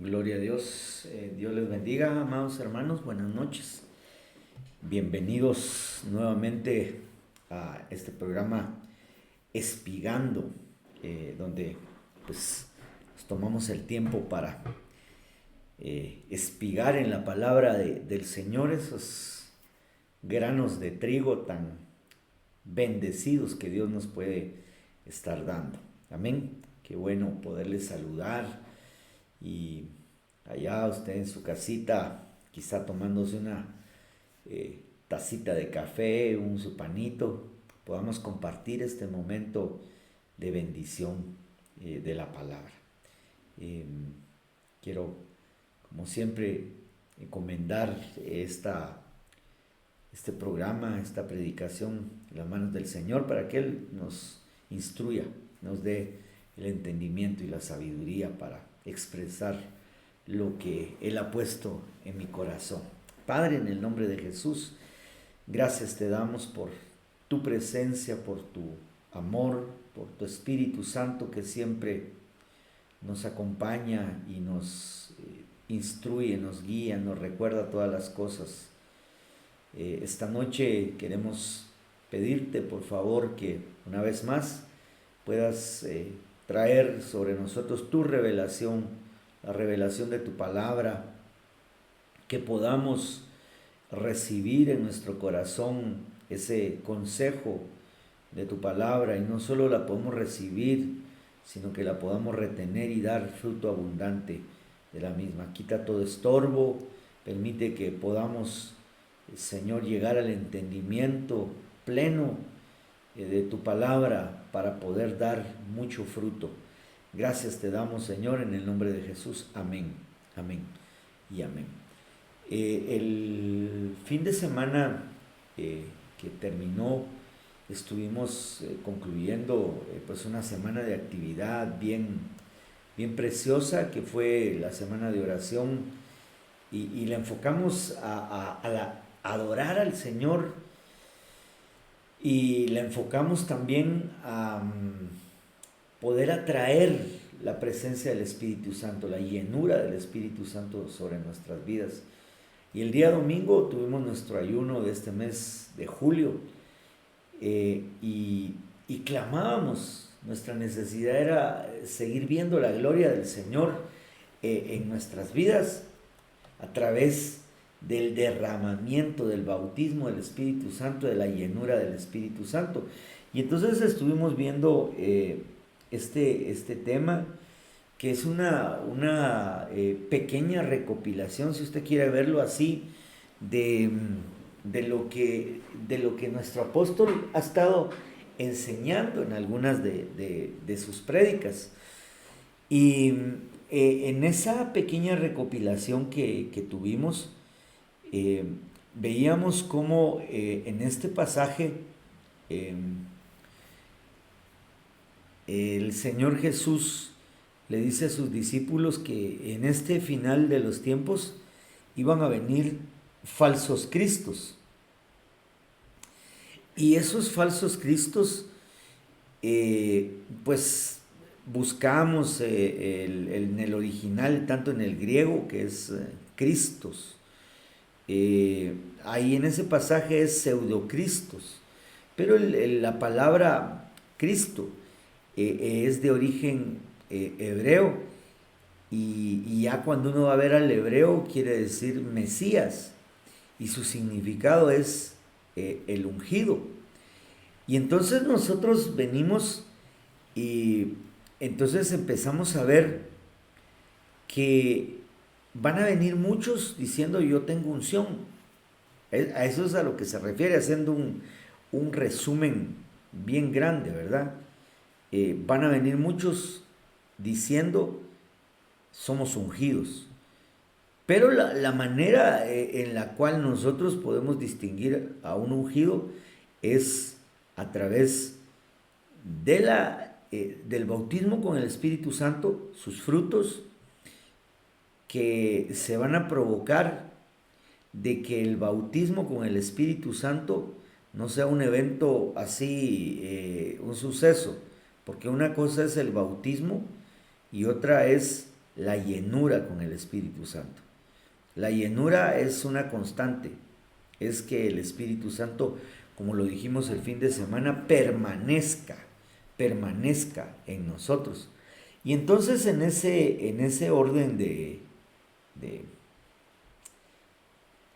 Gloria a Dios. Dios les bendiga, amados hermanos. Buenas noches. Bienvenidos nuevamente a este programa Espigando, donde pues nos tomamos el tiempo para espigar en la palabra del Señor esos granos de trigo tan bendecidos que Dios nos puede estar dando. Amén. Qué bueno poderles saludar. Y allá usted en su casita, quizá tomándose una tacita de café, su panito, podamos compartir este momento de bendición de la palabra. Eh, Quiero, como siempre, encomendar este programa, esta predicación en las manos del Señor para que Él nos instruya, nos dé el entendimiento y la sabiduría para expresar lo que Él ha puesto en mi corazón. Padre, en el nombre de Jesús, gracias te damos por tu presencia, por tu amor, por tu Espíritu Santo que siempre nos acompaña y nos instruye, nos guía, nos recuerda todas las cosas. Esta noche queremos pedirte, por favor, que una vez más puedas traer sobre nosotros tu revelación, la revelación de tu palabra, que podamos recibir en nuestro corazón ese consejo de tu palabra y no solo la podemos recibir, sino que la podamos retener y dar fruto abundante de la misma. Quita todo estorbo, permite que podamos, Señor, llegar al entendimiento pleno de tu palabra para poder dar mucho fruto. Gracias te damos, Señor, en el nombre de Jesús. Amén, amén y amén. El fin de semana que terminó, estuvimos concluyendo pues una semana de actividad bien preciosa, que fue la semana de oración, y la enfocamos a adorar al Señor, y la enfocamos también a poder atraer la presencia del Espíritu Santo, la llenura del Espíritu Santo sobre nuestras vidas. Y el día domingo tuvimos nuestro ayuno de este mes de julio, y clamábamos. Nuestra necesidad era seguir viendo la gloria del Señor en nuestras vidas a través del derramamiento, del bautismo del Espíritu Santo, de la llenura del Espíritu Santo. Y entonces estuvimos viendo este tema, que es una pequeña recopilación, si usted quiere verlo así, de lo que nuestro apóstol ha estado enseñando en algunas de sus prédicas. Y en esa pequeña recopilación que tuvimos, veíamos cómo en este pasaje el Señor Jesús le dice a sus discípulos que en este final de los tiempos iban a venir falsos cristos. Y esos falsos cristos, pues buscamos en el original, tanto en el griego, que es Cristos. Ahí en ese pasaje es pseudocristos, pero la palabra Cristo es de origen hebreo, y ya cuando uno va a ver al hebreo quiere decir Mesías, y su significado es el ungido. Y entonces nosotros venimos y entonces empezamos a ver que van a venir muchos diciendo yo tengo unción. A eso es a lo que se refiere, haciendo un resumen bien grande, ¿verdad? Van a venir muchos diciendo somos ungidos. Pero la manera en la cual nosotros podemos distinguir a un ungido es a través del bautismo con el Espíritu Santo, sus frutos que se van a provocar de que el bautismo con el Espíritu Santo no sea un evento así, un suceso, porque una cosa es el bautismo y otra es la llenura con el Espíritu Santo. La llenura es una constante, es que el Espíritu Santo, como lo dijimos el fin de semana, permanezca en nosotros. Y entonces en ese orden de,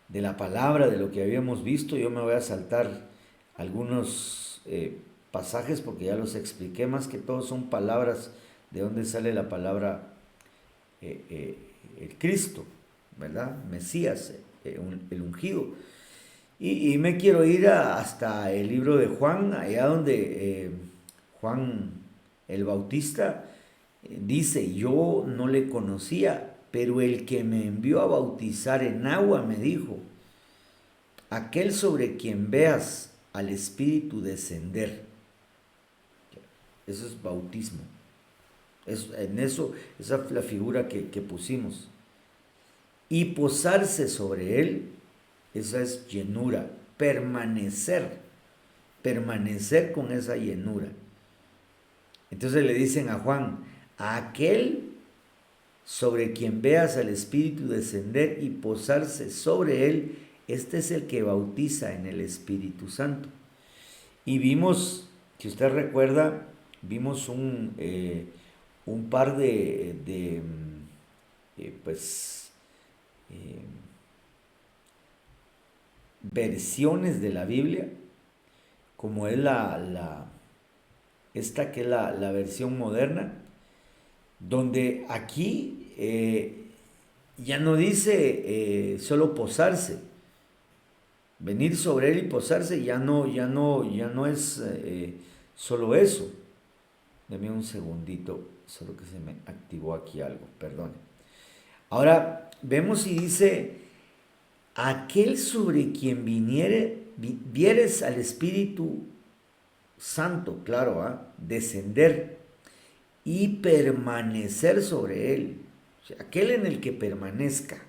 de la palabra, de lo que habíamos visto, yo me voy a saltar algunos pasajes porque ya los expliqué, más que todo son palabras de donde sale la palabra el Cristo, ¿verdad? Mesías, el ungido. Y me quiero ir hasta el libro de Juan, allá donde Juan el Bautista dice, yo no le conocía, pero el que me envió a bautizar en agua me dijo, aquel sobre quien veas al Espíritu descender. Eso es bautismo. Esa es la figura que pusimos. Y posarse sobre él, esa es llenura, permanecer con esa llenura. Entonces le dicen a Juan, a aquel sobre quien veas al Espíritu descender y posarse sobre él, este es el que bautiza en el Espíritu Santo. Y vimos, si usted recuerda, vimos un par de versiones de la Biblia, como es esta que es la versión moderna, donde aquí ya no dice solo posarse, venir sobre él y posarse, ya no es solo eso. Deme un segundito, solo que se me activó aquí algo, perdón. Ahora vemos y dice, aquel sobre quien vieres al Espíritu Santo, claro, descender y permanecer sobre él, o sea, aquel en el que permanezca.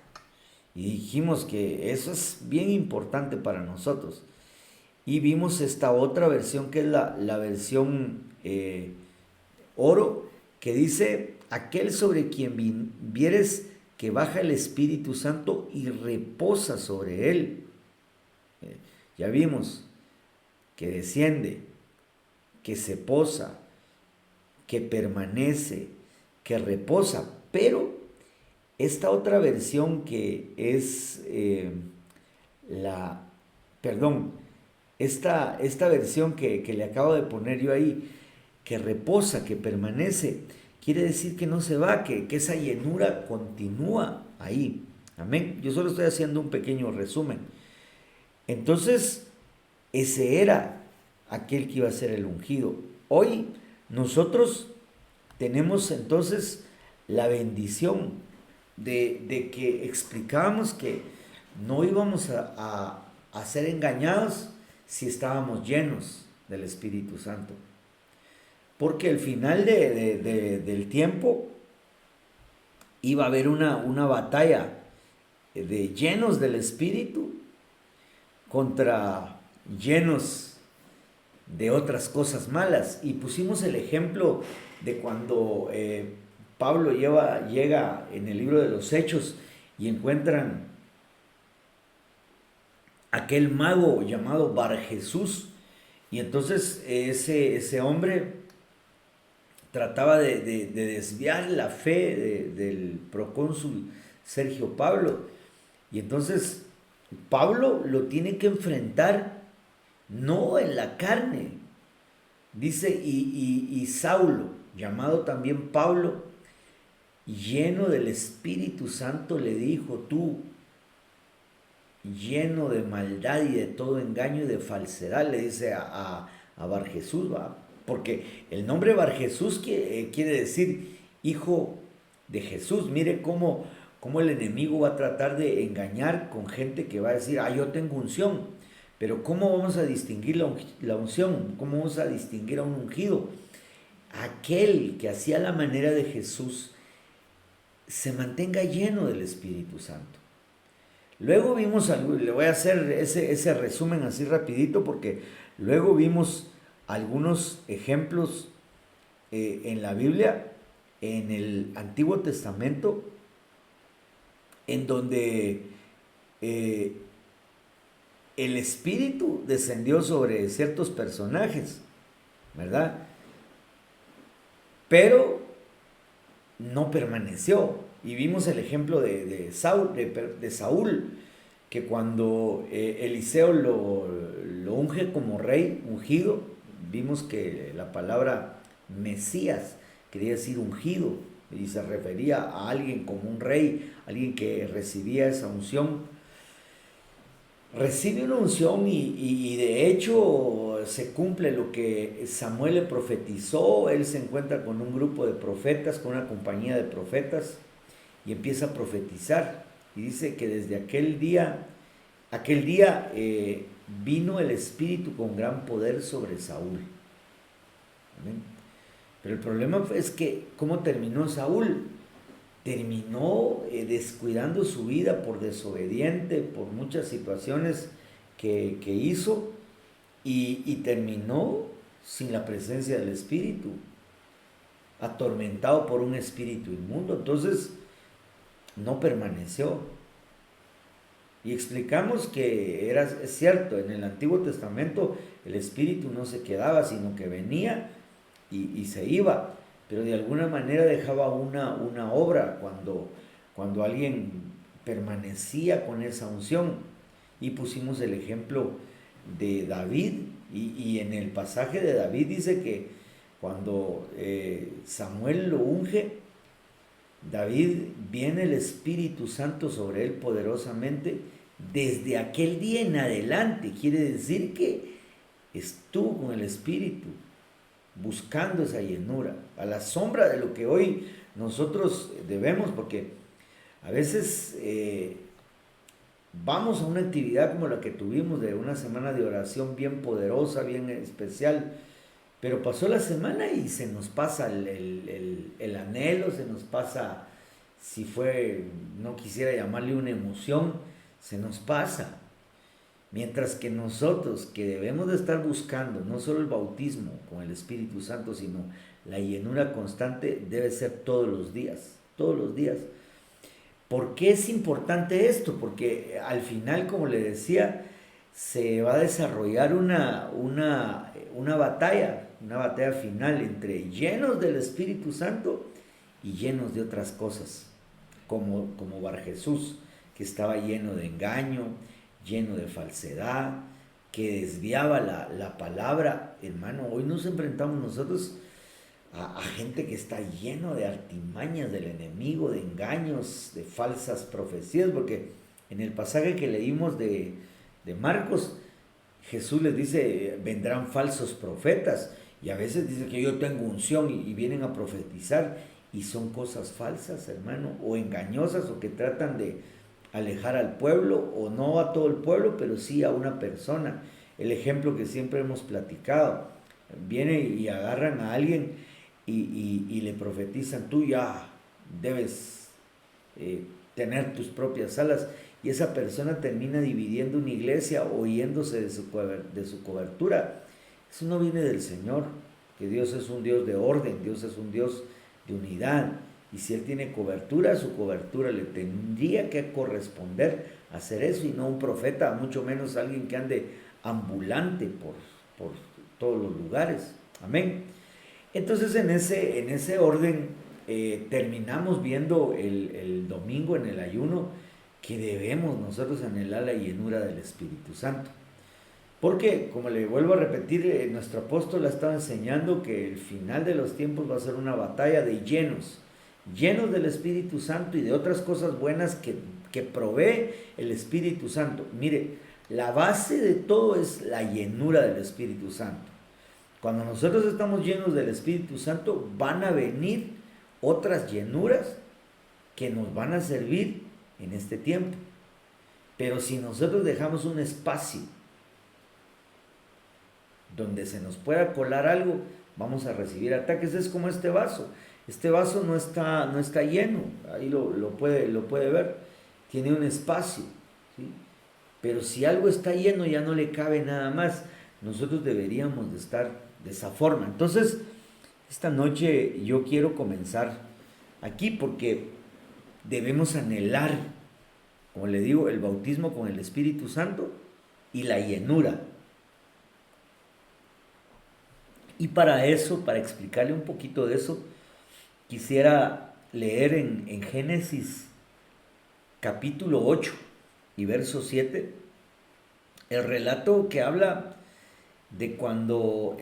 Y dijimos que eso es bien importante para nosotros. Y vimos esta otra versión que es la versión oro, que dice, aquel sobre quien vieres que baja el Espíritu Santo y reposa sobre él. Ya vimos que desciende, que se posa, que permanece, que reposa, pero esta otra versión que es esta versión que le acabo de poner yo ahí, que reposa, que permanece, quiere decir que no se va, que esa llenura continúa ahí. Amén. Yo solo estoy haciendo un pequeño resumen. Entonces, ese era aquel que iba a ser el ungido. Hoy nosotros tenemos entonces la bendición de que explicábamos que no íbamos a ser engañados si estábamos llenos del Espíritu Santo. Porque al final del tiempo iba a haber una batalla de llenos del Espíritu contra llenos de otras cosas malas. Y pusimos el ejemplo de cuando Pablo llega en el libro de los Hechos y encuentran aquel mago llamado Barjesús. Y entonces ese hombre trataba de desviar la fe del procónsul Sergio Pablo. Y entonces Pablo lo tiene que enfrentar no en la carne. Dice, y Saulo, llamado también Pablo, lleno del Espíritu Santo, le dijo, tú, lleno de maldad y de todo engaño y de falsedad, le dice a Barjesús, ¿va? Porque el nombre Barjesús quiere decir hijo de Jesús. Mire cómo el enemigo va a tratar de engañar con gente que va a decir, yo tengo unción. Pero ¿cómo vamos a distinguir la unción? ¿Cómo vamos a distinguir a un ungido? Aquel que hacía la manera de Jesús se mantenga lleno del Espíritu Santo. Luego vimos, le voy a hacer ese resumen así rapidito, porque luego vimos algunos ejemplos en la Biblia en el Antiguo Testamento en donde el Espíritu descendió sobre ciertos personajes, ¿verdad? Pero no permaneció. Y vimos el ejemplo de Saúl, que cuando Eliseo lo unge como rey, ungido, vimos que la palabra Mesías quería decir ungido, y se refería a alguien como un rey, alguien que recibía esa unción. Recibe una unción y de hecho se cumple lo que Samuel le profetizó. Él se encuentra con un grupo de profetas, con una compañía de profetas, y empieza a profetizar. Y dice que desde aquel día vino el Espíritu con gran poder sobre Saúl. ¿Amén? Pero el problema es que, ¿cómo terminó Saúl? Terminó descuidando su vida por desobediente, por muchas situaciones que hizo, y terminó sin la presencia del Espíritu, atormentado por un espíritu inmundo. Entonces, no permaneció. Y explicamos que es cierto, en el Antiguo Testamento el Espíritu no se quedaba, sino que venía y se iba, pero de alguna manera dejaba una obra cuando alguien permanecía con esa unción. Y pusimos el ejemplo de David, y en el pasaje de David dice que cuando Samuel lo unge, David, viene el Espíritu Santo sobre él poderosamente desde aquel día en adelante. Quiere decir que estuvo con el Espíritu buscando esa llenura, a la sombra de lo que hoy nosotros debemos, porque a veces vamos a una actividad como la que tuvimos de una semana de oración bien poderosa, bien especial, pero pasó la semana y se nos pasa el anhelo, se nos pasa, si fue, no quisiera llamarle una emoción, se nos pasa. Mientras que nosotros, que debemos de estar buscando no solo el bautismo con el Espíritu Santo, sino la llenura constante, debe ser todos los días, todos los días. ¿Por qué es importante esto? Porque al final, como le decía, se va a desarrollar una batalla final entre llenos del Espíritu Santo y llenos de otras cosas, como Bar Jesús, que estaba lleno de engaño, lleno de falsedad, que desviaba la palabra. Hermano, hoy nos enfrentamos nosotros a gente que está lleno de artimañas del enemigo, de engaños, de falsas profecías, porque en el pasaje que leímos de Marcos, Jesús les dice, vendrán falsos profetas, y a veces dice que yo tengo unción y vienen a profetizar, y son cosas falsas, hermano, o engañosas, o que tratan de alejar al pueblo, o no a todo el pueblo, pero sí a una persona. El ejemplo que siempre hemos platicado, viene y agarran a alguien y le profetizan, tú ya debes tener tus propias alas, y esa persona termina dividiendo una iglesia o yéndose de su cobertura. Eso no viene del Señor, que Dios es un Dios de orden, Dios es un Dios de unidad, y si Él tiene cobertura, su cobertura le tendría que corresponder a hacer eso, y no un profeta, mucho menos alguien que ande ambulante por todos los lugares. Amén. Entonces en ese orden terminamos viendo el domingo en el ayuno que debemos nosotros anhelar la llenura del Espíritu Santo. Porque, como le vuelvo a repetir, nuestro apóstol ha estado enseñando que el final de los tiempos va a ser una batalla de llenos del Espíritu Santo y de otras cosas buenas que provee el Espíritu Santo. Mire, la base de todo es la llenura del Espíritu Santo. Cuando nosotros estamos llenos del Espíritu Santo, van a venir otras llenuras que nos van a servir en este tiempo. Pero si nosotros dejamos un espacio donde se nos pueda colar algo, vamos a recibir ataques. Es como este vaso. Este vaso no está lleno, ahí lo puede ver, tiene un espacio, ¿sí? Pero si algo está lleno, ya no le cabe nada más. Nosotros deberíamos de estar de esa forma. Entonces, esta noche yo quiero comenzar aquí porque debemos anhelar, como le digo, el bautismo con el Espíritu Santo y la llenura. Y para eso, para explicarle un poquito de eso, quisiera leer en Génesis capítulo 8 y verso 7, el relato que habla de cuando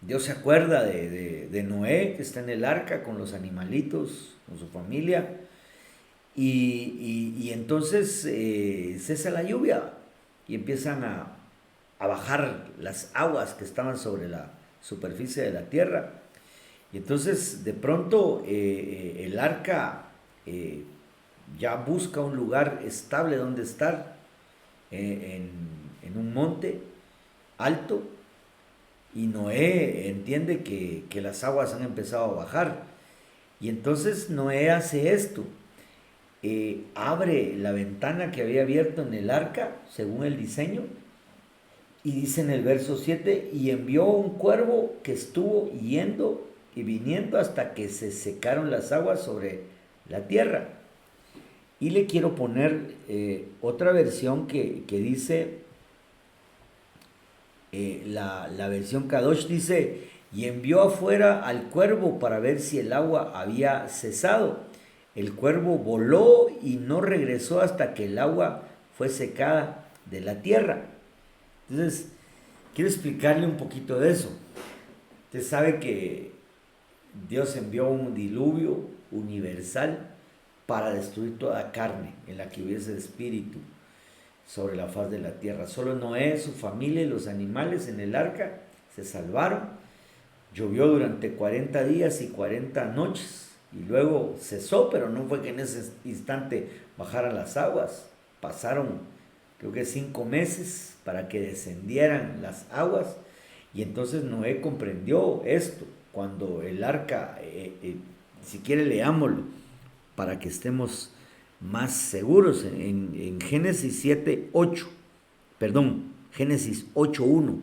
Dios se acuerda de Noé, que está en el arca con los animalitos, con su familia, y entonces cesa la lluvia y empiezan a bajar las aguas que estaban sobre la superficie de la tierra. Y entonces de pronto el arca ya busca un lugar estable donde estar, en un monte alto, y Noé entiende que las aguas han empezado a bajar. Y entonces Noé hace esto, abre la ventana que había abierto en el arca, según el diseño, y dice en el verso 7, y envió un cuervo que estuvo yendo y viniendo hasta que se secaron las aguas sobre la tierra. Y le quiero poner otra versión que dice, la versión Kadosh dice, y envió afuera al cuervo para ver si el agua había cesado. El cuervo voló y no regresó hasta que el agua fue secada de la tierra. Entonces, quiero explicarle un poquito de eso. Usted sabe que Dios envió un diluvio universal para destruir toda carne en la que hubiese espíritu sobre la faz de la tierra. Solo Noé, su familia y los animales en el arca se salvaron. Llovió durante 40 días y 40 noches y luego cesó, pero no fue que en ese instante bajaran las aguas. Pasaron, creo que 5 meses para que descendieran las aguas, y entonces Noé comprendió esto. Cuando el arca, si quiere leámoslo para que estemos más seguros, en Génesis 7:8, perdón, Génesis 8:1,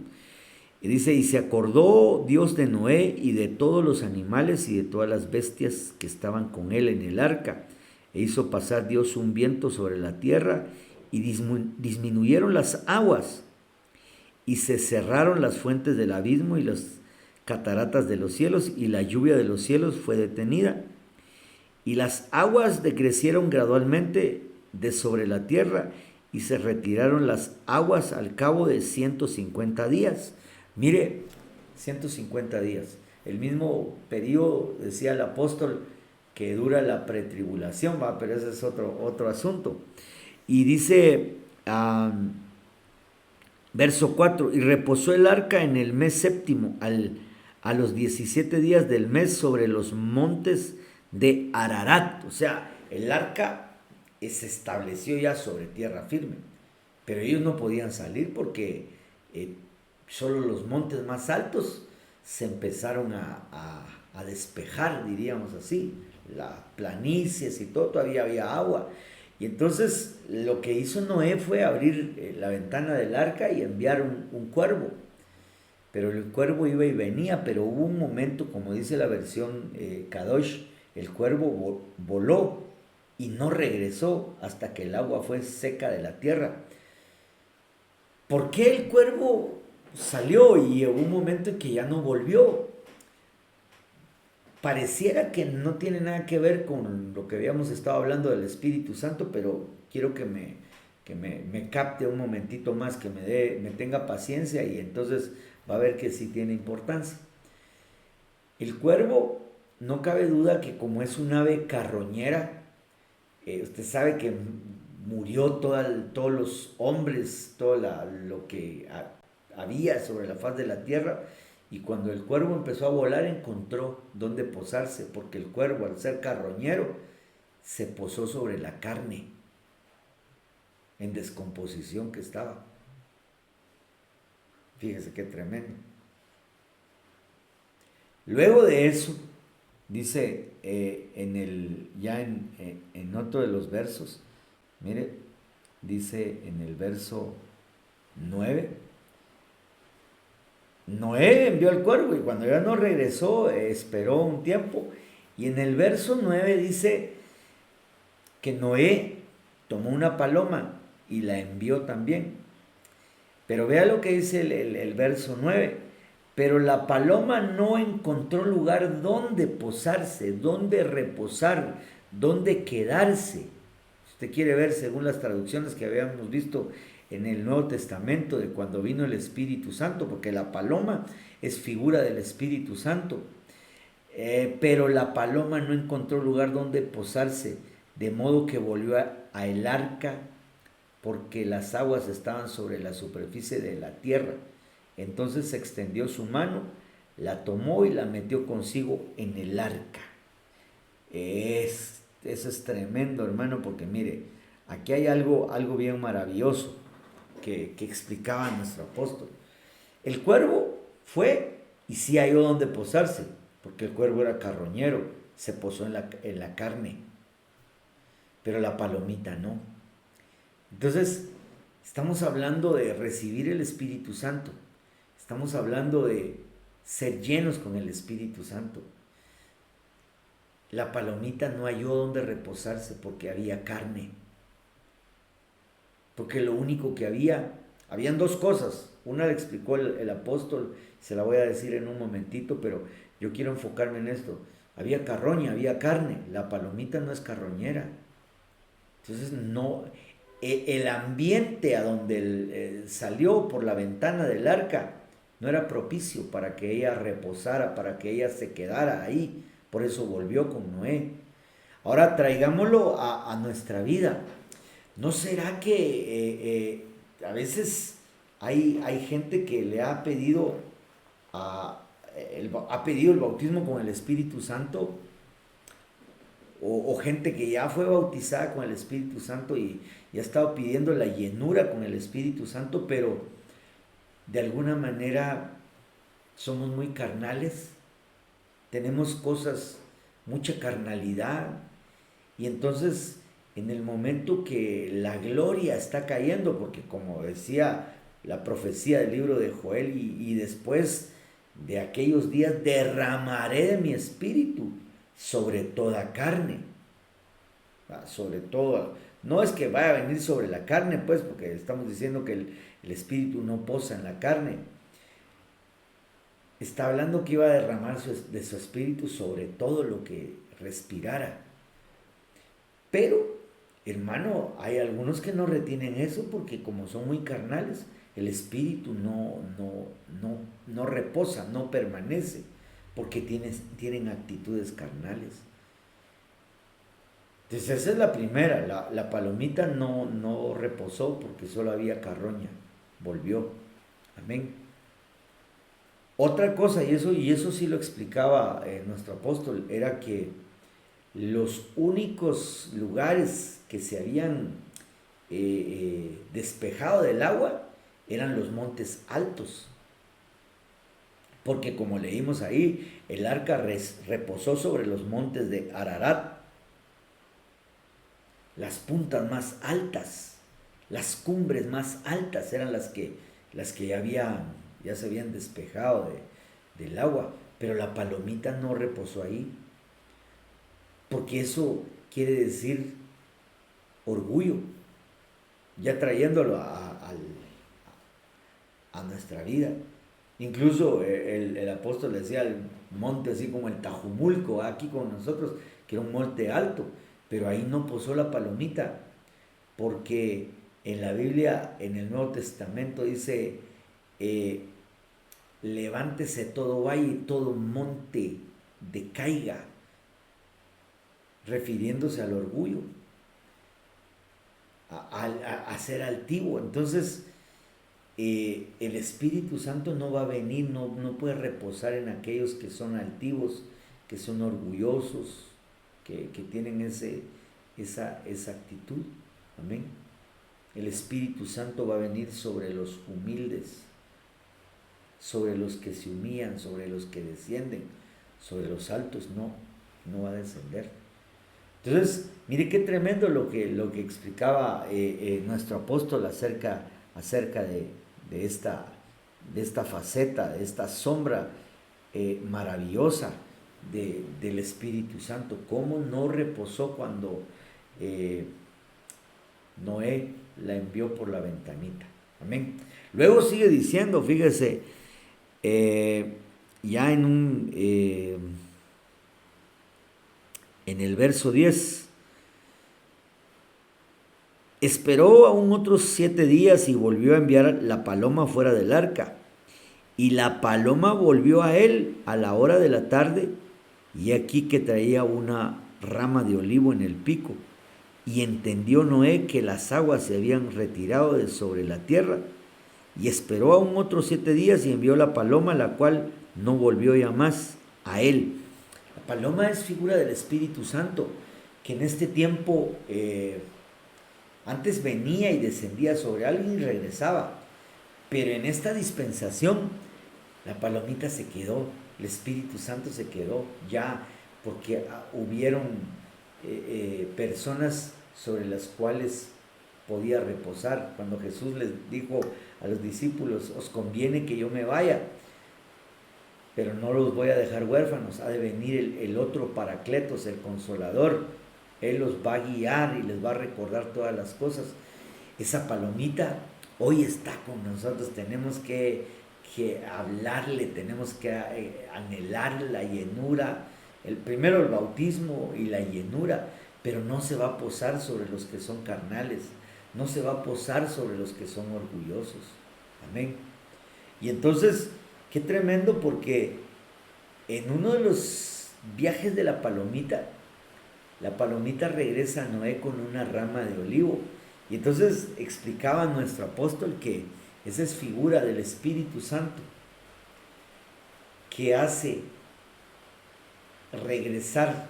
y dice, y se acordó Dios de Noé y de todos los animales y de todas las bestias que estaban con él en el arca, e hizo pasar Dios un viento sobre la tierra, y disminuyeron las aguas, y se cerraron las fuentes del abismo y las cataratas de los cielos, y la lluvia de los cielos fue detenida, y las aguas decrecieron gradualmente de sobre la tierra, y se retiraron las aguas al cabo de 150 días. Mire, 150 días. El mismo periodo, decía el apóstol, que dura la pretribulación, ¿va? Pero ese es otro asunto. Y dice, verso 4, y reposó el arca en el mes séptimo, a los 17 días del mes, sobre los montes de Ararat. O sea, el arca se estableció ya sobre tierra firme, pero ellos no podían salir porque solo los montes más altos se empezaron a despejar, diríamos así, las planicies y todo, todavía había agua. Y entonces lo que hizo Noé fue abrir la ventana del arca y enviar un cuervo. Pero el cuervo iba y venía, pero hubo un momento, como dice la versión Kadosh, el cuervo voló y no regresó hasta que el agua fue seca de la tierra. ¿Por qué el cuervo salió y hubo un momento en que ya no volvió? Pareciera que no tiene nada que ver con lo que habíamos estado hablando del Espíritu Santo, pero quiero que me capte un momentito más, que me tenga paciencia, y entonces va a ver que sí tiene importancia. El cuervo, no cabe duda que como es un ave carroñera, usted sabe que murió todos los hombres, todo lo que había sobre la faz de la tierra, y cuando el cuervo empezó a volar encontró dónde posarse, porque el cuervo, al ser carroñero, se posó sobre la carne en descomposición que estaba. Fíjese qué tremendo. Luego de eso, dice en otro de los versos, mire, dice en el verso 9, Noé envió al cuervo, y cuando ya no regresó, esperó un tiempo, Y en el verso 9 dice que Noé tomó una paloma y la envió también. Pero vea lo que dice el verso 9. Pero la paloma no encontró lugar donde posarse, donde reposar, donde quedarse. Usted quiere ver, según las traducciones que habíamos visto en el Nuevo Testamento, de cuando vino el Espíritu Santo, porque la paloma es figura del Espíritu Santo. Pero la paloma no encontró lugar donde posarse, de modo que volvió a el arca, porque las aguas estaban sobre la superficie de la tierra. Entonces se extendió su mano, la tomó y la metió consigo en el arca. Eso es tremendo, hermano, porque mire, aquí hay algo bien maravilloso que explicaba nuestro apóstol. El cuervo fue y sí halló donde posarse, porque el cuervo era carroñero, se posó en la carne, pero la palomita no. Entonces, estamos hablando de recibir el Espíritu Santo, estamos hablando de ser llenos con el Espíritu Santo. La palomita no halló donde reposarse porque había carne, porque lo único que habían dos cosas. Una le explicó el apóstol, se la voy a decir en un momentito, pero yo quiero enfocarme en esto. Había carroña, había carne, la palomita no es carroñera. Entonces no, el ambiente a donde salió por la ventana del arca no era propicio para que ella reposara, para que ella se quedara ahí. Por eso volvió con Noé. Ahora traigámoslo a nuestra vida. ¿No será que a veces hay gente que le ha pedido el bautismo con el Espíritu Santo? O gente que ya fue bautizada con el Espíritu Santo y ha estado pidiendo la llenura con el Espíritu Santo, pero de alguna manera somos muy carnales, tenemos cosas, mucha carnalidad, y entonces en el momento que la gloria está cayendo, porque como decía la profecía del libro de Joel, y después de aquellos días derramaré de mi espíritu sobre toda carne, sobre todo, no es que vaya a venir sobre la carne, pues, porque estamos diciendo que el espíritu no posa en la carne. Está hablando que iba a derramar de su espíritu sobre todo lo que respirara. Pero, hermano, hay algunos que no retienen eso porque como son muy carnales, el espíritu no reposa, no permanece, porque tienen actitudes carnales. Entonces esa es la primera, la palomita no reposó porque solo había carroña, volvió. Amén. Otra cosa, y eso sí lo explicaba nuestro apóstol, era que los únicos lugares que se habían despejado del agua eran los montes altos. Porque como leímos ahí, el arca reposó sobre los montes de Ararat, las puntas más altas, las cumbres más altas eran las que ya se habían despejado del agua, pero la palomita no reposó ahí, porque eso quiere decir orgullo, ya trayéndolo a nuestra vida. Incluso el apóstol decía el monte así como el Tajumulco, aquí con nosotros, que era un monte alto, pero ahí no posó la palomita, porque en la Biblia, en el Nuevo Testamento dice, levántese todo valle y todo monte decaiga, refiriéndose al orgullo, a ser altivo. Entonces, el Espíritu Santo no va a venir, no puede reposar en aquellos que son altivos, que son orgullosos, que tienen esa actitud. Amén. El Espíritu Santo va a venir sobre los humildes, sobre los que se humillan, sobre los que descienden, sobre los altos no va a descender. Entonces, mire qué tremendo lo que explicaba nuestro apóstol acerca de esta faceta, de esta sombra maravillosa, del Espíritu Santo. ¿Cómo no reposó cuando Noé la envió por la ventanita? Amén. Luego sigue diciendo, fíjese, ya en el verso 10, esperó aún otros 7 días y volvió a enviar la paloma fuera del arca. Y la paloma volvió a él a la hora de la tarde, y aquí que traía una rama de olivo en el pico. Y entendió Noé que las aguas se habían retirado de sobre la tierra, y esperó aún otros 7 días y envió la paloma, la cual no volvió ya más a él. La paloma es figura del Espíritu Santo, que en este tiempo antes venía y descendía sobre alguien y regresaba, pero en esta dispensación la palomita se quedó, el Espíritu Santo se quedó ya, porque hubieron personas sobre las cuales podía reposar. Cuando Jesús les dijo a los discípulos, os conviene que yo me vaya, pero no los voy a dejar huérfanos, ha de venir el otro Paracletos, el Consolador. Él los va a guiar y les va a recordar todas las cosas. Esa palomita hoy está con nosotros, tenemos que hablarle, tenemos que anhelar la llenura, primero el bautismo y la llenura, pero no se va a posar sobre los que son carnales, no se va a posar sobre los que son orgullosos. Amén. Y entonces, qué tremendo, porque en uno de los viajes de la palomita regresa a Noé con una rama de olivo. Y entonces explicaba nuestro apóstol que esa es figura del Espíritu Santo, que hace regresar.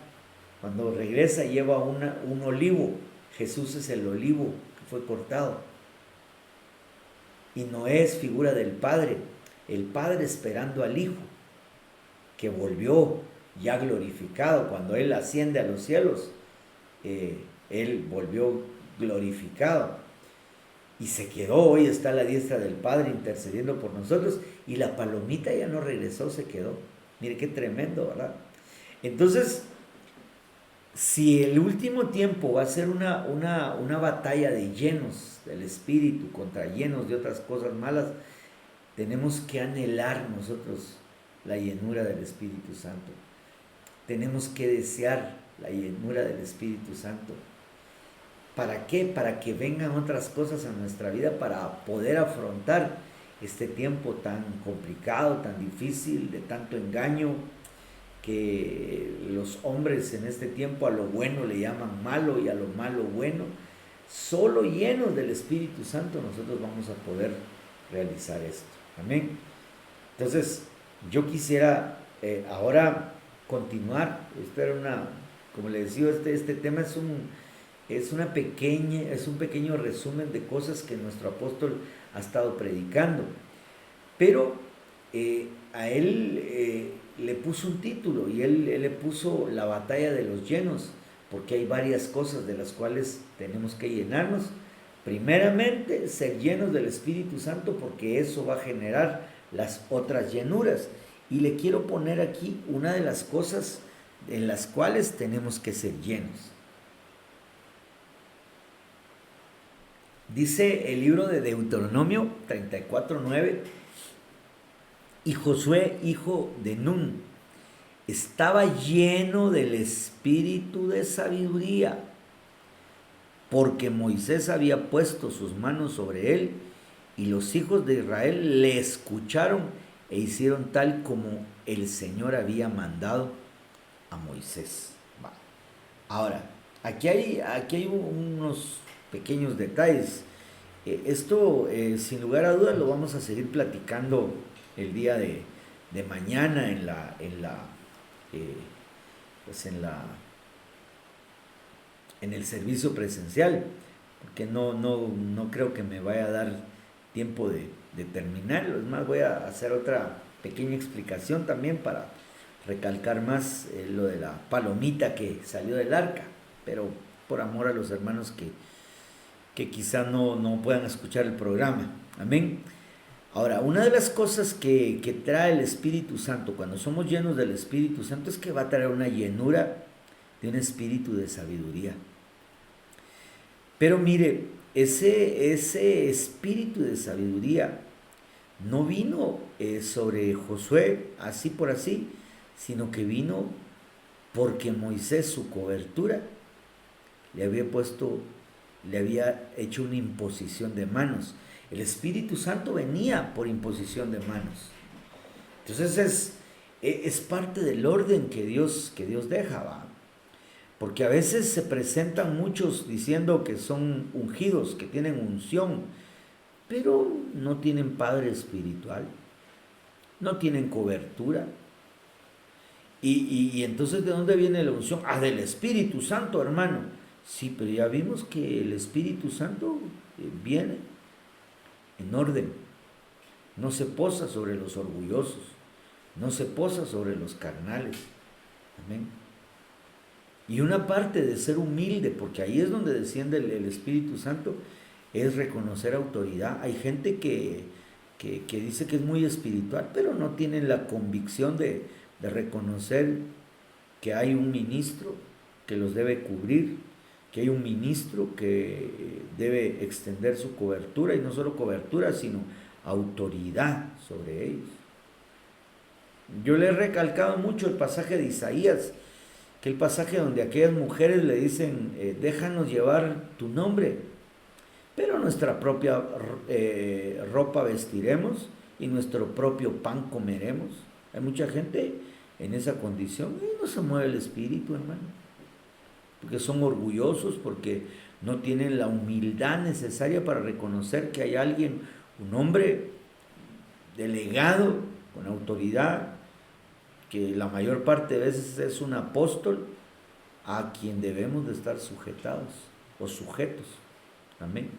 Cuando regresa lleva un olivo. Jesús es el olivo que fue cortado. Y Noé es figura del Padre, el Padre esperando al Hijo, que volvió ya glorificado. Cuando Él asciende a los cielos, Él volvió glorificado y se quedó. Hoy está a la diestra del Padre intercediendo por nosotros, y la palomita ya no regresó, se quedó. Mire qué tremendo, ¿verdad? Entonces, si el último tiempo va a ser una batalla de llenos del Espíritu contra llenos de otras cosas malas, tenemos que anhelar nosotros la llenura del Espíritu Santo. Tenemos que desear la llenura del Espíritu Santo. ¿Para qué? Para que vengan otras cosas a nuestra vida, para poder afrontar este tiempo tan complicado, tan difícil, de tanto engaño, que los hombres en este tiempo a lo bueno le llaman malo y a lo malo bueno. Solo llenos del Espíritu Santo nosotros vamos a poder realizar esto. Amén. Entonces, yo quisiera ahora continuar. Espero como le decía, este tema es un pequeño resumen de cosas que nuestro apóstol ha estado predicando. Pero a él le puso un título, y él le puso la batalla de los llenos, porque hay varias cosas de las cuales tenemos que llenarnos. Primeramente, ser llenos del Espíritu Santo, porque eso va a generar las otras llenuras. Y le quiero poner aquí una de las cosas en las cuales tenemos que ser llenos. Dice el libro de Deuteronomio 34:9, y Josué, hijo de Nun, estaba lleno del espíritu de sabiduría, porque Moisés había puesto sus manos sobre él, y los hijos de Israel le escucharon e hicieron tal como el Señor había mandado a Moisés. Ahora, aquí hay unos pequeños detalles. Esto, sin lugar a dudas, lo vamos a seguir platicando el día de mañana en el servicio presencial, porque no creo que me vaya a dar tiempo de terminarlo. Es más, voy a hacer otra pequeña explicación también para recalcar más lo de la palomita que salió del arca, pero por amor a los hermanos que quizá no puedan escuchar el programa. Amén. Ahora, una de las cosas que trae el Espíritu Santo cuando somos llenos del Espíritu Santo es que va a traer una llenura de un espíritu de sabiduría. Pero mire, ese espíritu de sabiduría no vino sobre Josué así por así, sino que vino porque Moisés, su cobertura, le había puesto, le había hecho una imposición de manos. El Espíritu Santo venía por imposición de manos. Entonces es parte del orden que Dios deja, ¿va? Porque a veces se presentan muchos diciendo que son ungidos, que tienen unción, pero no tienen padre espiritual, no tienen cobertura. Y entonces, ¿de dónde viene la unción? Ah, del Espíritu Santo, hermano. Sí, pero ya vimos que el Espíritu Santo viene en orden. No se posa sobre los orgullosos, no se posa sobre los carnales. Amén. Y una parte de ser humilde, porque ahí es donde desciende el Espíritu Santo, es reconocer autoridad. Hay gente que dice que es muy espiritual, pero no tienen la convicción de reconocer que hay un ministro que los debe cubrir, que hay un ministro que debe extender su cobertura, y no solo cobertura, sino autoridad sobre ellos. Yo le he recalcado mucho el pasaje de Isaías, que el pasaje donde aquellas mujeres le dicen, déjanos llevar tu nombre, pero nuestra propia ropa vestiremos y nuestro propio pan comeremos. Hay mucha gente en esa condición y no se mueve el espíritu, hermano, porque son orgullosos, porque no tienen la humildad necesaria para reconocer que hay alguien, un hombre delegado, con autoridad, que la mayor parte de veces es un apóstol a quien debemos de estar sujetados o sujetos. Amén.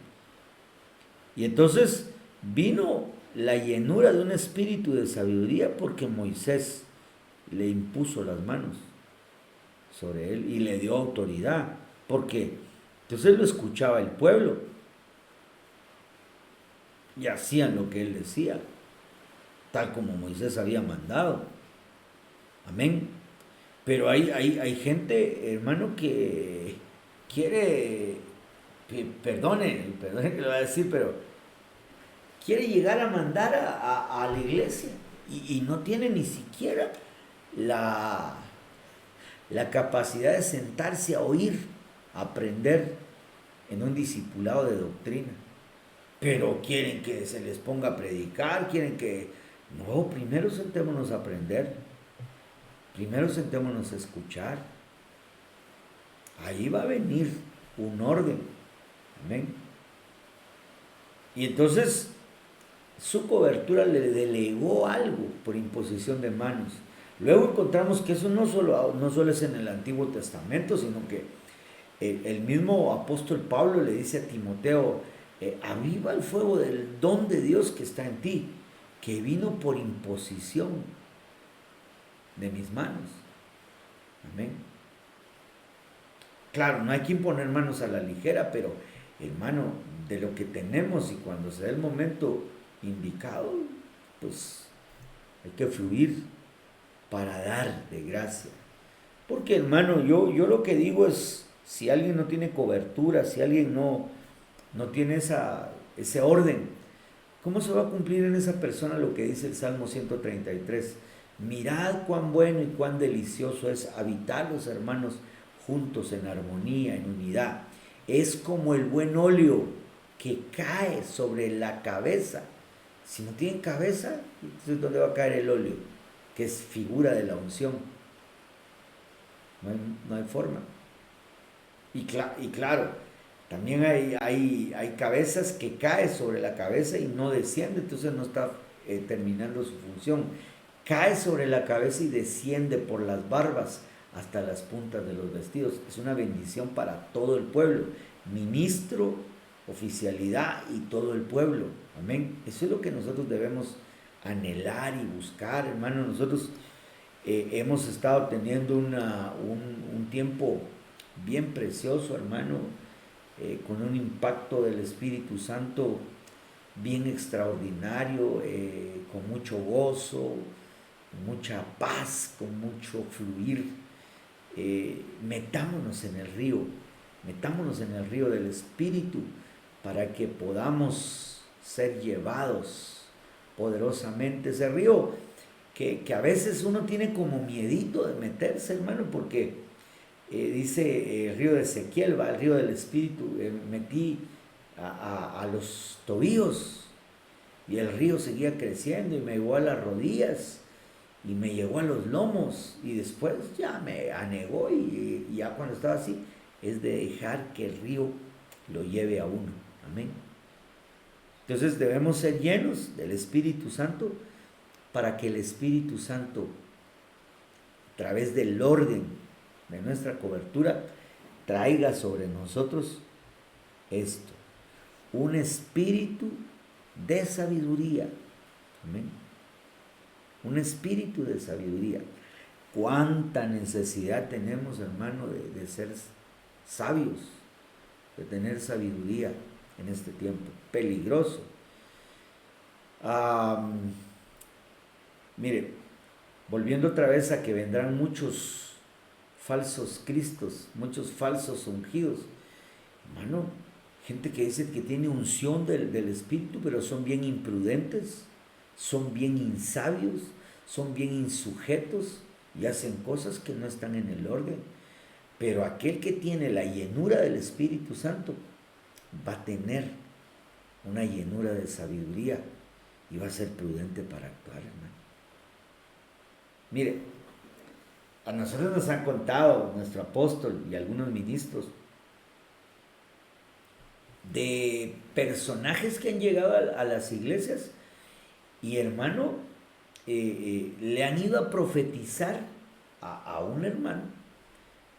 Y entonces vino la llenura de un espíritu de sabiduría porque Moisés le impuso las manos sobre él y le dio autoridad, porque entonces lo escuchaba el pueblo y hacían lo que él decía, tal como Moisés había mandado. Amén. Pero hay gente, hermano, que quiere, perdone que lo va a decir, pero quiere llegar a mandar a la iglesia y no tiene ni siquiera la capacidad de sentarse a oír, a aprender en un discipulado de doctrina. Pero quieren que se les ponga a predicar, quieren que... No, primero sentémonos a aprender, primero sentémonos a escuchar. Ahí va a venir un orden. Amén. Y entonces su cobertura le delegó algo por imposición de manos. Luego encontramos que eso no solo es en el Antiguo Testamento, sino que el mismo apóstol Pablo le dice a Timoteo, aviva el fuego del don de Dios que está en ti, que vino por imposición de mis manos. Amén. Claro, no hay que imponer manos a la ligera, pero hermano, de lo que tenemos y cuando se da el momento indicado, pues hay que fluir para dar de gracia. Porque hermano, yo lo que digo es, si alguien no tiene cobertura, si alguien no tiene ese orden, ¿cómo se va a cumplir en esa persona lo que dice el Salmo 133? Mirad cuán bueno y cuán delicioso es habitar los hermanos juntos en armonía, en unidad. Es como el buen óleo que cae sobre la cabeza. Si no tienen cabeza, entonces ¿dónde va a caer el óleo? Que es figura de la unción. No hay forma. Y claro, también hay cabezas que caen sobre la cabeza y no desciende, entonces no está terminando su función. Cae sobre la cabeza y desciende por las barbas hasta las puntas de los vestidos. Es una bendición para todo el pueblo. Ministro, oficialidad y todo el pueblo. Amén. Eso es lo que nosotros debemos anhelar y buscar, hermano. Nosotros hemos estado teniendo un tiempo bien precioso, hermano, con un impacto del Espíritu Santo bien extraordinario, con mucho gozo, mucha paz, con mucho fluir. Metámonos en el río, metámonos en el río del Espíritu para que podamos ser llevados poderosamente. Ese río que a veces uno tiene como miedito de meterse, hermano, porque dice el río de Ezequiel, va, el río del Espíritu, metí a los tobillos y el río seguía creciendo y me llegó a las rodillas y me llegó a los lomos y después ya me anegó y ya cuando estaba así es de dejar que el río lo lleve a uno. Amén. Entonces debemos ser llenos del Espíritu Santo para que el Espíritu Santo, a través del orden de nuestra cobertura, traiga sobre nosotros esto, un espíritu de sabiduría. Amén. Un espíritu de sabiduría. Cuánta necesidad tenemos, hermano, de ser sabios, de tener sabiduría en este tiempo peligroso. Mire, volviendo otra vez a que vendrán muchos falsos cristos, muchos falsos ungidos, hermano, gente que dice que tiene unción del Espíritu, pero son bien imprudentes, son bien insabios, son bien insujetos y hacen cosas que no están en el orden. Pero aquel que tiene la llenura del Espíritu Santo va a tener una llenura de sabiduría y va a ser prudente para actuar, hermano. Mire, a nosotros nos han contado nuestro apóstol y algunos ministros de personajes que han llegado a las iglesias y, hermano, le han ido a profetizar a un hermano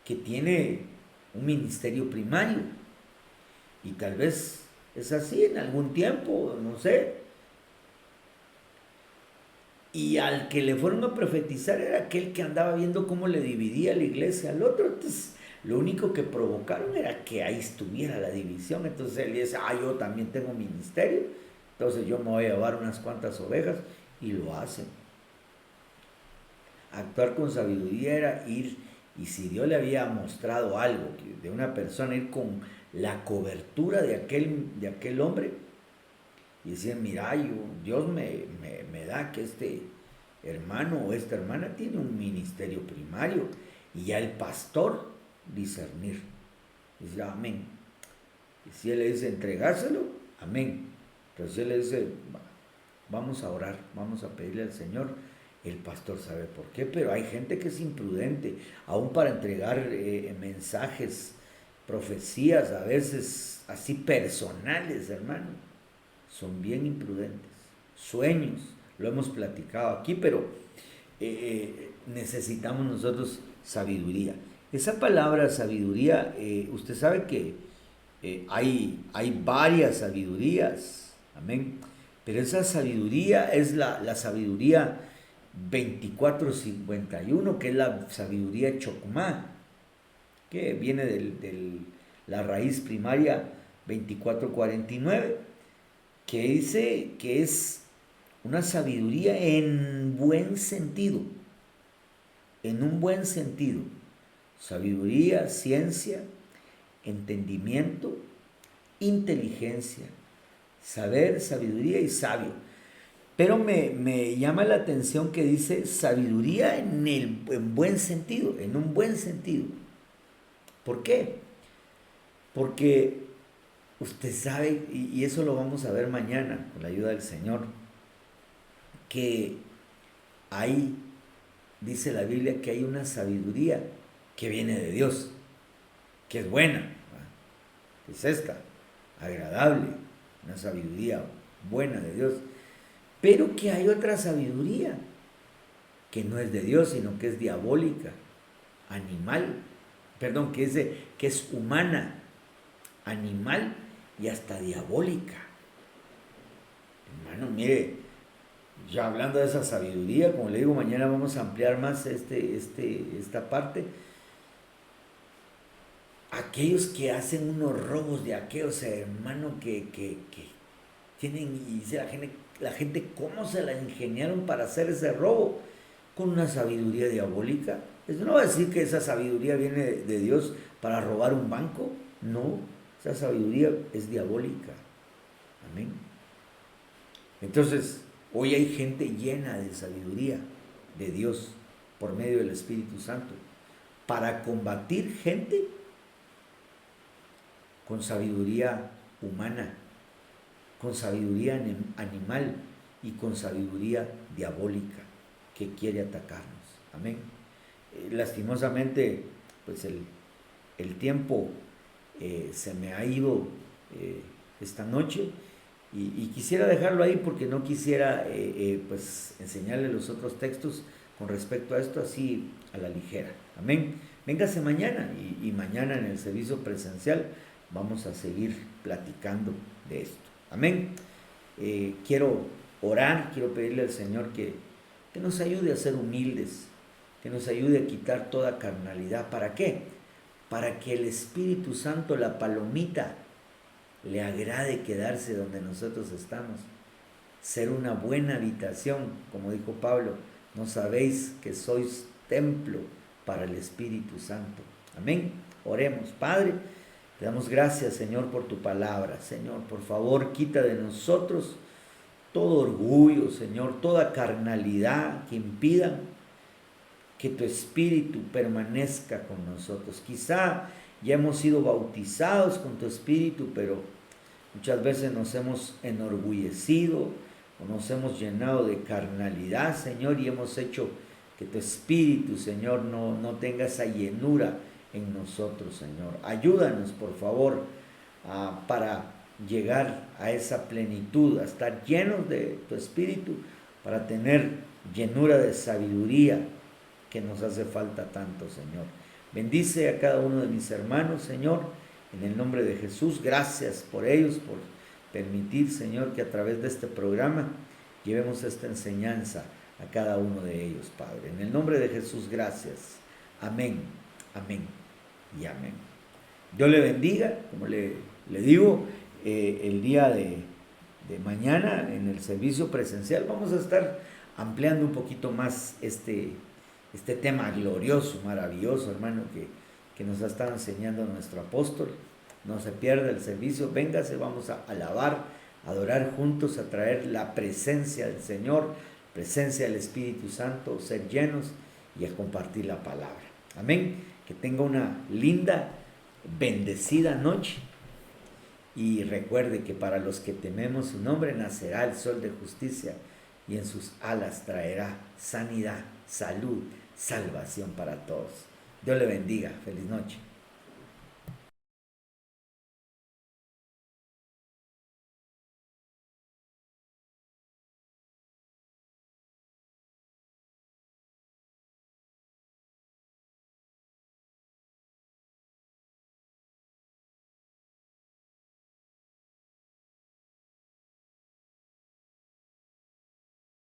que tiene un ministerio primario y tal vez es así en algún tiempo, no sé. Y al que le fueron a profetizar era aquel que andaba viendo cómo le dividía la iglesia al otro. Entonces, lo único que provocaron era que ahí estuviera la división. Entonces él dice, yo también tengo ministerio, entonces yo me voy a llevar unas cuantas ovejas, y lo hacen. Actuar con sabiduría era ir, y si Dios le había mostrado algo de una persona, ir con la cobertura de aquel hombre, y decían, mira, Dios me da que este hermano o esta hermana tiene un ministerio primario, y ya el pastor discernir. Dice, amén. Y si él le dice entregárselo, amén. Pero si él le dice, vamos a orar, vamos a pedirle al Señor, el pastor sabe por qué. Pero hay gente que es imprudente, aún para entregar mensajes, profecías, a veces así personales, hermano. Son bien imprudentes. Sueños, lo hemos platicado aquí, pero necesitamos nosotros sabiduría. Esa palabra sabiduría, usted sabe que hay varias sabidurías, amén, pero esa sabiduría es la sabiduría 2451, que es la sabiduría chocmá, que viene de la raíz primaria 2449, que dice que es una sabiduría en buen sentido, en un buen sentido. Sabiduría, ciencia, entendimiento, inteligencia, saber, sabiduría y sabio. Pero me llama la atención que dice sabiduría en buen sentido, en un buen sentido. ¿Por qué? Porque usted sabe, y eso lo vamos a ver mañana con la ayuda del Señor, que hay, dice la Biblia, que hay una sabiduría que viene de Dios, que es buena, ¿va? Es esta, agradable, una sabiduría buena de Dios, pero que hay otra sabiduría que no es de Dios, sino que es diabólica, animal, perdón, que es humana, animal y hasta diabólica. Hermano, mire, ya hablando de esa sabiduría, como le digo, mañana vamos a ampliar más esta parte. Aquellos que hacen unos robos de aquellos, hermano, que Y dice la gente cómo se la ingeniaron para hacer ese robo con una sabiduría diabólica. Eso no va a decir que esa sabiduría viene de Dios para robar un banco. No, esa sabiduría es diabólica. Amén. Entonces, hoy hay gente llena de sabiduría de Dios por medio del Espíritu Santo para combatir gente con sabiduría humana, con sabiduría animal y con sabiduría diabólica que quiere atacarnos. Amén. Lastimosamente, pues el tiempo se me ha ido esta noche y quisiera dejarlo ahí porque no quisiera pues enseñarle los otros textos con respecto a esto así a la ligera. Amén. Véngase mañana y mañana en el servicio presencial vamos a seguir platicando de esto. Amén. Quiero orar, quiero pedirle al Señor que nos ayude a ser humildes, que nos ayude a quitar toda carnalidad. ¿Para qué? Para que el Espíritu Santo, la palomita, le agrade quedarse donde nosotros estamos. Ser una buena habitación, como dijo Pablo, no sabéis que sois templo para el Espíritu Santo. Amén. Oremos. Padre, te damos gracias, Señor, por tu palabra. Señor, por favor, quita de nosotros todo orgullo, Señor, toda carnalidad que impida que tu Espíritu permanezca con nosotros. Quizá ya hemos sido bautizados con tu Espíritu, pero muchas veces nos hemos enorgullecido o nos hemos llenado de carnalidad, Señor, y hemos hecho que tu Espíritu, Señor, no tenga esa llenura en nosotros, Señor. Ayúdanos, por favor, para llegar a esa plenitud, a estar llenos de tu Espíritu, para tener llenura de sabiduría que nos hace falta tanto, Señor. Bendice a cada uno de mis hermanos, Señor, en el nombre de Jesús. Gracias por ellos, por permitir, Señor, que a través de este programa llevemos esta enseñanza a cada uno de ellos, Padre. En el nombre de Jesús, gracias. Amén, amén y amén. Dios le bendiga, como le digo, el día de mañana en el servicio presencial vamos a estar ampliando un poquito más este tema glorioso, maravilloso, hermano, que nos ha estado enseñando nuestro apóstol. No se pierda el servicio, véngase, vamos a alabar, a adorar juntos, a traer la presencia del Señor, presencia del Espíritu Santo, ser llenos y a compartir la palabra. Amén. Que tenga una linda, bendecida noche. Y recuerde que para los que tememos su nombre nacerá el sol de justicia y en sus alas traerá sanidad, salud, salvación para todos. Dios le bendiga. Feliz noche.